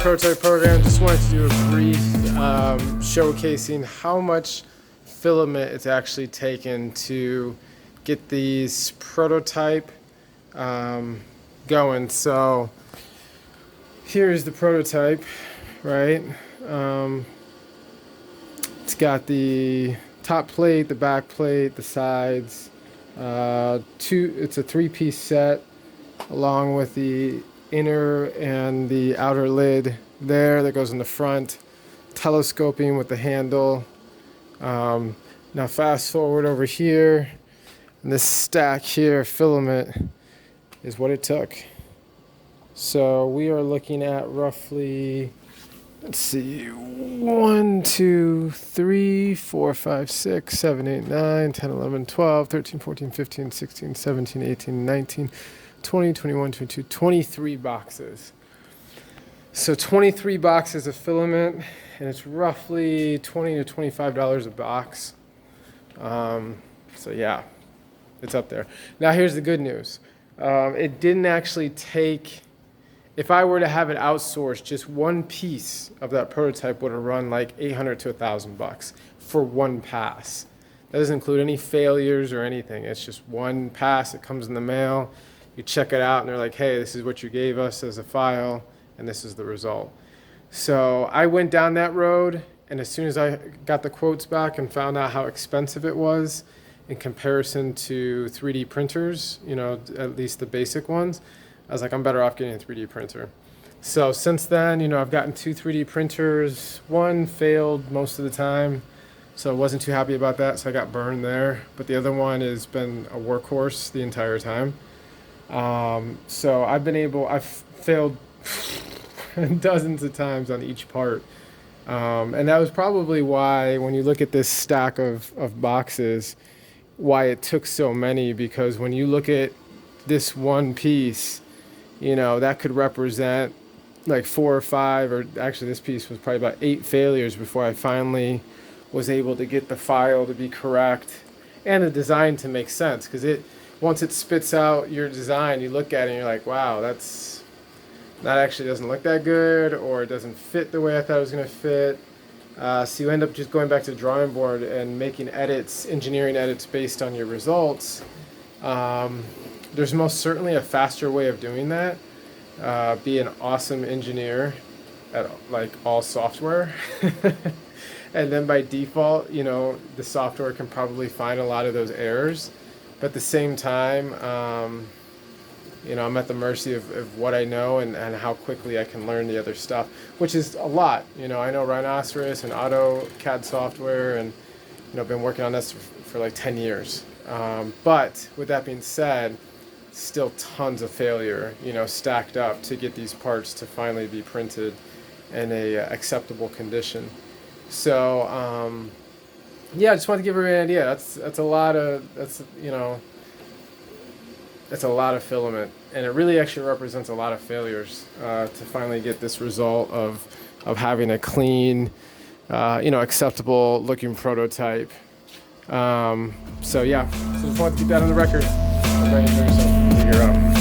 prototype program. Just wanted to do a brief showcasing how much filament it's actually taken to get these prototype going. So here's the prototype, right? It's got the top plate, the back plate, the sides. It's a three-piece set along with the inner and the outer lid there that goes in the front, telescoping with the handle. Now fast forward over here, and this stack here, filament, is what it took. So we are looking at roughly, let's see, 1, 2, 3, 4, 5, 6, 7, 8, 9, 10, 11, 12, 13, 14, 15, 16, 17, 18, 19, 20, 21, 22, 23 boxes. So 23 boxes of filament, and it's roughly $20 to $25 a box. So yeah, it's up there. Now here's the good news. It didn't actually take, if I were to have it outsourced, just one piece of that prototype would have run like $800 to $1,000 for one pass. That doesn't include any failures or anything. It's just one pass. It comes in the mail. You check it out, and they're like, hey, this is what you gave us as a file, and this is the result. So I went down that road, and as soon as I got the quotes back and found out how expensive it was in comparison to 3D printers, you know, at least the basic ones, I was like, I'm better off getting a 3D printer. So since then, you know, I've gotten 2 3D printers. One failed most of the time, so I wasn't too happy about that, so I got burned there. But the other one has been a workhorse the entire time. So I've failed dozens of times on each part. And that was probably why, when you look at this stack of boxes, why it took so many, because when you look at this one piece, you know, that could represent like 4 or 5, or actually this piece was probably about 8 failures before I finally was able to get the file to be correct and the design to make sense. Because once it spits out your design, you look at it and you're like, wow, that actually doesn't look that good, or it doesn't fit the way I thought it was going to fit. So you end up just going back to the drawing board and making edits, engineering edits based on your results. There's most certainly a faster way of doing that. Be an awesome engineer at like all software. And then by default, you know, the software can probably find a lot of those errors. But at the same time, you know, I'm at the mercy of what I know and how quickly I can learn the other stuff, which is a lot. You know, I know Rhinoceros and AutoCAD software, and, you know, I've been working on this for like 10 years. But with that being said, still tons of failure, you know, stacked up to get these parts to finally be printed in a acceptable condition. So, yeah, I just wanted to give everybody an idea. That's a lot of, you know, that's a lot of filament, and it really actually represents a lot of failures to finally get this result of having a clean, you know, acceptable looking prototype. So yeah, so just wanted to keep that on the record. Everybody enjoy yourself. Figure it out.